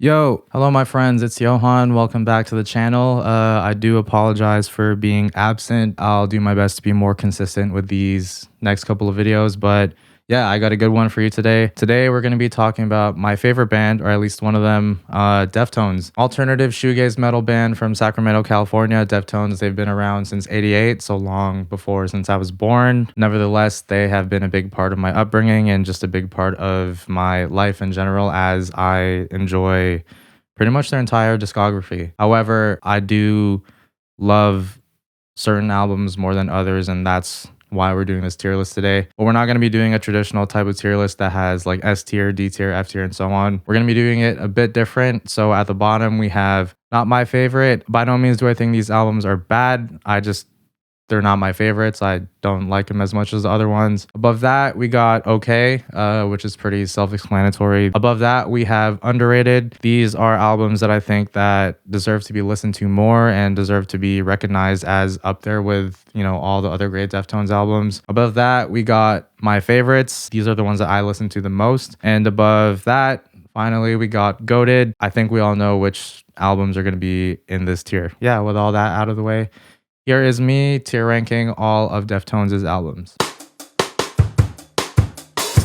Yo, hello my friends, it's Johan. Welcome back to the channel. I do apologize for being absent. I'll do my best to be more consistent with these next couple of videos, but yeah, I got a good one for you today. Today we're going to be talking about my favorite band, or at least one of them, Deftones. Alternative shoegaze metal band from Sacramento, California. Deftones, they've been around since '88, so long before since I was born. Nevertheless, they have been a big part of my upbringing and just a big part of my life in general, as I enjoy pretty much their entire discography. However, I do love certain albums more than others, and that's why we're doing this tier list today. But we're not going to be doing a traditional type of tier list that has like S tier, D tier, F tier, and so on. We're going to be doing it a bit different. So at the bottom, we have not my favorite. By no means do I think these albums are bad. They're not my favorites. I don't like them as much as the other ones. Above that, we got okay, which is pretty self-explanatory. Above that, we have underrated. These are albums that I think that deserve to be listened to more and deserve to be recognized as up there with, all the other great Deftones albums. Above that, we got my favorites. These are the ones that I listen to the most. And above that, finally, we got goated. I think we all know which albums are going to be in this tier. Yeah, with all that out of the way, here is me tier ranking all of Deftones' albums.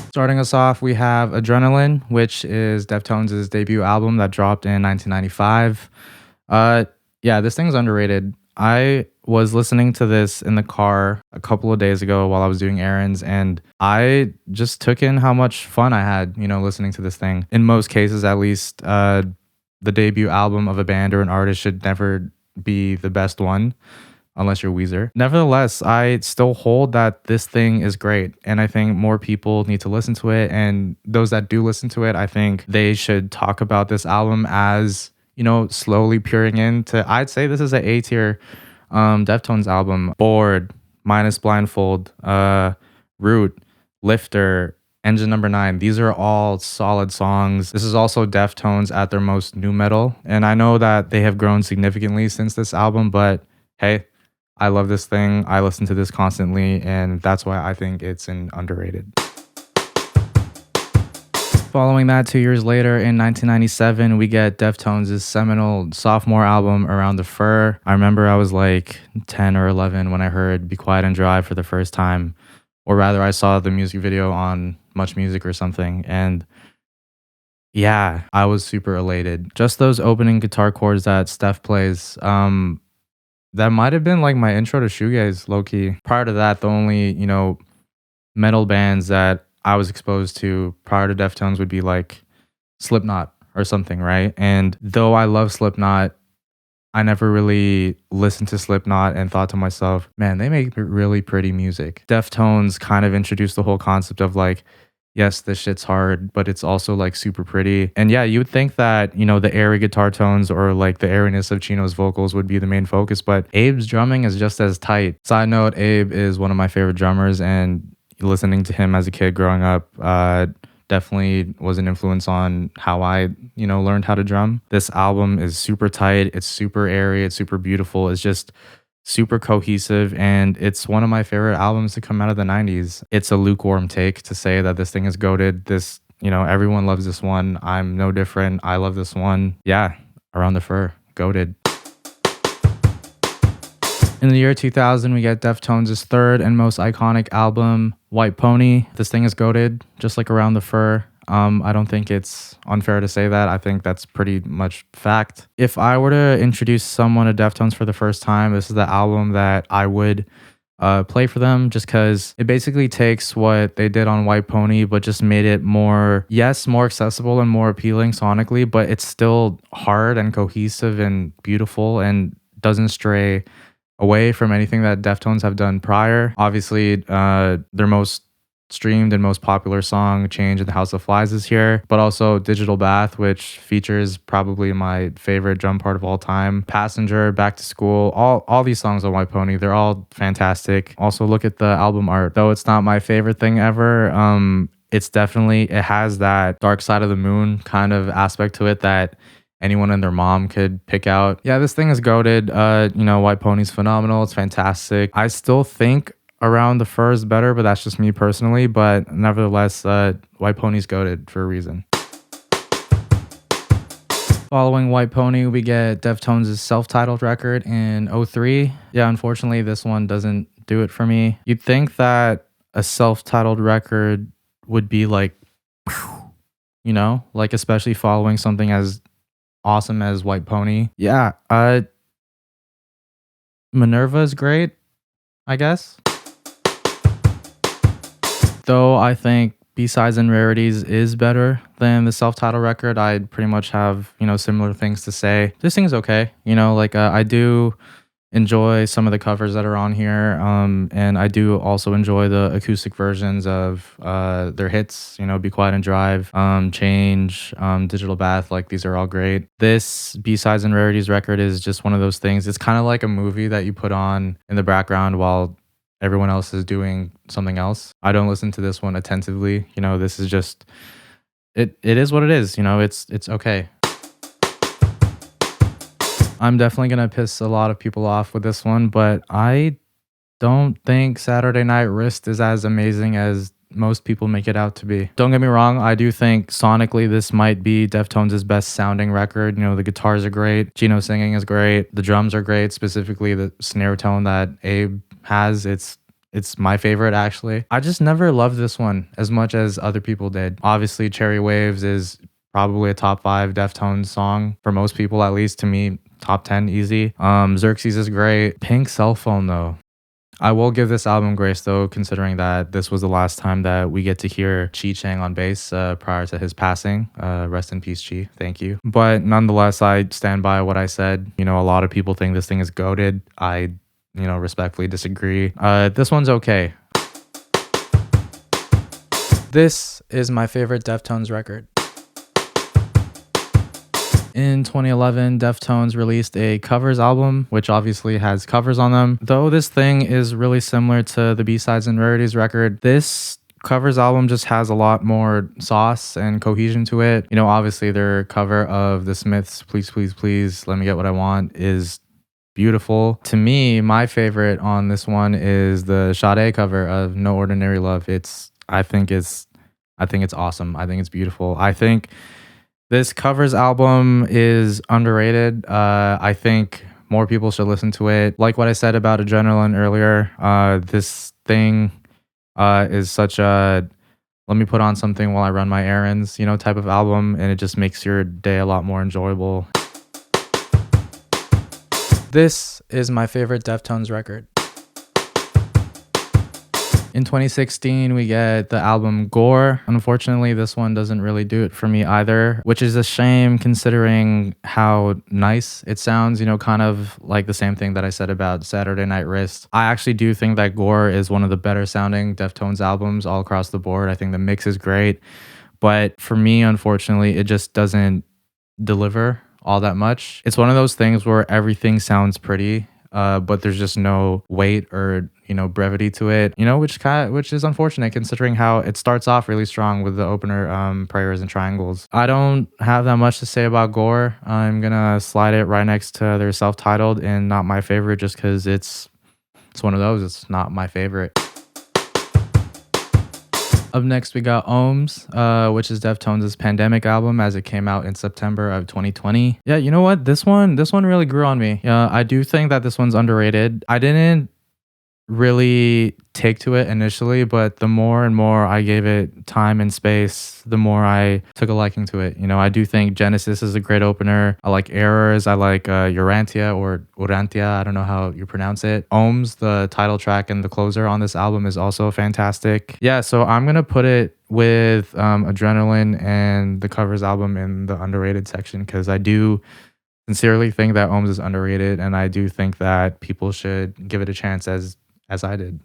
Starting us off, we have Adrenaline, which is Deftones' debut album that dropped in 1995. Yeah, this thing's underrated. I was listening to this in the car a couple of days ago while I was doing errands, and I just took in how much fun I had, listening to this thing. In most cases, at least, the debut album of a band or an artist should never be the best one, unless you're Weezer. Nevertheless, I still hold that this thing is great, and I think more people need to listen to it, and those that do listen to it, I think they should talk about this album as, slowly peering into, I'd say this is an A tier Deftones album. Bored, Minus Blindfold, Root, Lifter, Engine Number 9. These are all solid songs. This is also Deftones at their most nu metal, and I know that they have grown significantly since this album, but hey, I love this thing. I listen to this constantly, and that's why I think it's an underrated. Following that, 2 years later in 1997, we get Deftones' seminal sophomore album, Around the Fur. I remember I was like 10 or 11 when I heard Be Quiet and Drive for the first time, or rather I saw the music video on Much Music or something, and yeah, I was super elated. Just those opening guitar chords that Steph plays, that might have been like my intro to shoegaze, low-key. Prior to that, the only, metal bands that I was exposed to prior to Deftones would be like Slipknot or something, right? And though I love Slipknot, I never really listened to Slipknot and thought to myself, man, they make really pretty music. Deftones kind of introduced the whole concept of like, yes, this shit's hard, but it's also like super pretty. And yeah, you would think that, the airy guitar tones or like the airiness of Chino's vocals would be the main focus, but Abe's drumming is just as tight. Side note, Abe is one of my favorite drummers, and listening to him as a kid growing up definitely was an influence on how I, learned how to drum. This album is super tight. It's super airy. It's super beautiful. It's just super cohesive, and it's one of my favorite albums to come out of the 90s. It's a lukewarm take to say that this thing is goated. This, everyone loves this one. I'm no different. I love this one. Yeah, Around the Fur, goated. In the year 2000, we get Deftones' third and most iconic album, White Pony. This thing is goated, just like Around the Fur. I don't think it's unfair to say that. I think that's pretty much fact. If I were to introduce someone to Deftones for the first time, this is the album that I would play for them, just because it basically takes what they did on White Pony, but just made it more accessible and more appealing sonically, but it's still hard and cohesive and beautiful and doesn't stray away from anything that Deftones have done prior. Obviously, their most streamed and most popular song, Change in the House of Flies, is here, but also Digital Bath, which features probably my favorite drum part of all time. Passenger, Back to School, all these songs on White Pony, they're all fantastic. Also, look at the album art. Though it's not my favorite thing ever, it has that Dark Side of the Moon kind of aspect to it that anyone and their mom could pick out. Yeah, this thing is goated. White Pony's phenomenal. It's fantastic. I still think Around the Fur is better, but that's just me personally. But nevertheless, White Pony's goated for a reason. Following White Pony, we get Deftones' self-titled record in '03. Yeah, unfortunately, this one doesn't do it for me. You'd think that a self-titled record would be like, like especially following something as awesome as White Pony. Yeah, Minerva is great, I guess. Though I think B-Sides and Rarities is better than the self-titled record. I pretty much have, similar things to say. This thing's okay. I do enjoy some of the covers that are on here. And I do also enjoy the acoustic versions of their hits, Be Quiet and Drive, Change, Digital Bath. Like, these are all great. This B-Sides and Rarities record is just one of those things. It's kind of like a movie that you put on in the background while everyone else is doing something else. I don't listen to this one attentively. This is just it is what it is. It's okay. I'm definitely gonna piss a lot of people off with this one, but I don't think Saturday Night Wrist is as amazing as most people make it out to be. Don't get me wrong, I do think sonically this might be Deftones' best sounding record. The guitars are great, Gino's singing is great, the drums are great, specifically the snare tone that Abe has. It's my favorite, actually. I just never loved this one as much as other people did. Obviously, Cherry Waves is probably a top 5 Deftones song for most people, at least to me, top 10 easy. Xerxes is great. Pink Cell Phone, though. I will give this album grace, though, considering that this was the last time that we get to hear Chi Chang on bass prior to his passing. Rest in peace, Chi. Thank you. But nonetheless, I stand by what I said. A lot of people think this thing is goated. I respectfully disagree. This one's okay. This is my favorite Deftones record. In 2011, Deftones released a covers album, which obviously has covers on them. Though this thing is really similar to the B-Sides and Rarities record, this covers album just has a lot more sauce and cohesion to it. Obviously their cover of The Smiths' Please, Please, Please, Let Me Get What I Want is beautiful. To me, my favorite on this one is the Sade cover of No Ordinary Love. I think it's awesome. I think it's beautiful. I think this covers album is underrated. I think more people should listen to it. Like what I said about Adrenaline earlier, this thing is such a let me put on something while I run my errands, type of album, and it just makes your day a lot more enjoyable. This is my favorite Deftones record. In 2016, we get the album Gore. Unfortunately, this one doesn't really do it for me either, which is a shame considering how nice it sounds, kind of like the same thing that I said about Saturday Night Wrist. I actually do think that Gore is one of the better sounding Deftones albums all across the board. I think the mix is great, but for me, unfortunately, it just doesn't deliver all that much. It's one of those things where everything sounds pretty, but there's just no weight or brevity to it, which is unfortunate considering how it starts off really strong with the opener, Prayers and Triangles. I don't have that much to say about Gore. I'm gonna slide it right next to their self-titled and not my favorite, just because it's one of those. It's not my favorite. Up next, we got Ohms, which is Deftones' Pandemic album as it came out in September of 2020. Yeah, you know what? This one really grew on me. I do think that this one's underrated. I didn't really take to it initially, but the more and more I gave it time and space, the more I took a liking to it. I do think Genesis is a great opener. I like Errors. I like Urantia or Urantia. I don't know how you pronounce it. Ohms, the title track and the closer on this album, is also fantastic. Yeah, so I'm gonna put it with Adrenaline and the covers album in the underrated section, because I do sincerely think that Ohms is underrated, and I do think that people should give it a chance as I did.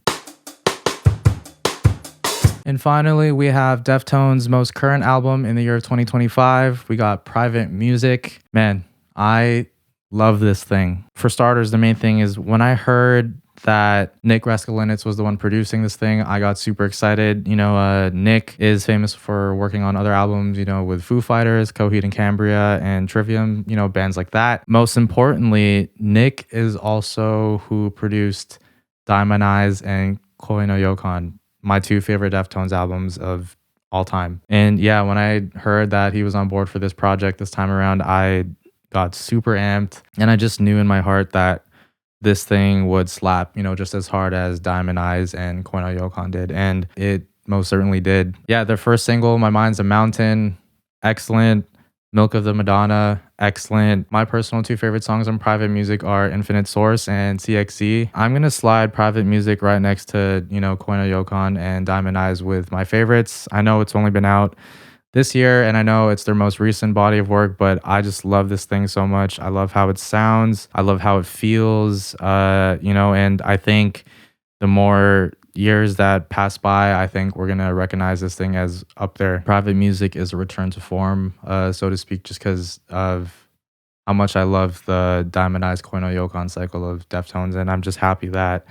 And finally, we have Deftones' most current album in the year 2025. We got Private Music. Man, I love this thing. For starters, the main thing is when I heard that Nick Raskulinecz was the one producing this thing, I got super excited. Nick is famous for working on other albums, with Foo Fighters, Coheed and Cambria, and Trivium, bands like that. Most importantly, Nick is also who produced Diamond Eyes and Koi no Yokan, my two favorite Deftones albums of all time. And yeah, when I heard that he was on board for this project this time around, I got super amped and I just knew in my heart that this thing would slap, just as hard as Diamond Eyes and Koi no Yokan did. And it most certainly did. Yeah, their first single, My Mind's a Mountain, excellent. Milk of the Madonna, excellent. My personal two favorite songs on Private Music are Infinite Source and CXC. I'm gonna slide Private Music right next to, Koi no Yokan and Diamond Eyes with my favorites. I know it's only been out this year and I know it's their most recent body of work, but I just love this thing so much. I love how it sounds. I love how it feels, and I think the more years that pass by, I think we're gonna recognize this thing as up there. Private Music is a return to form, so to speak, just because of how much I love the Diamond Eyes Koi no Yokan cycle of Deftones, and I'm just happy that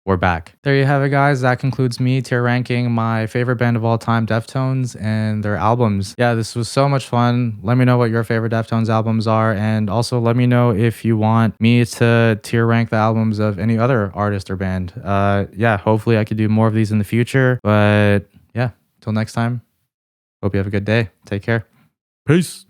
we're back. There you have it, guys. That concludes me tier ranking my favorite band of all time, Deftones, and their albums. Yeah, this was so much fun. Let me know what your favorite Deftones albums are, and also let me know if you want me to tier rank the albums of any other artist or band. Yeah, hopefully I could do more of these in the future. But yeah, till next time, hope you have a good day. Take care. Peace.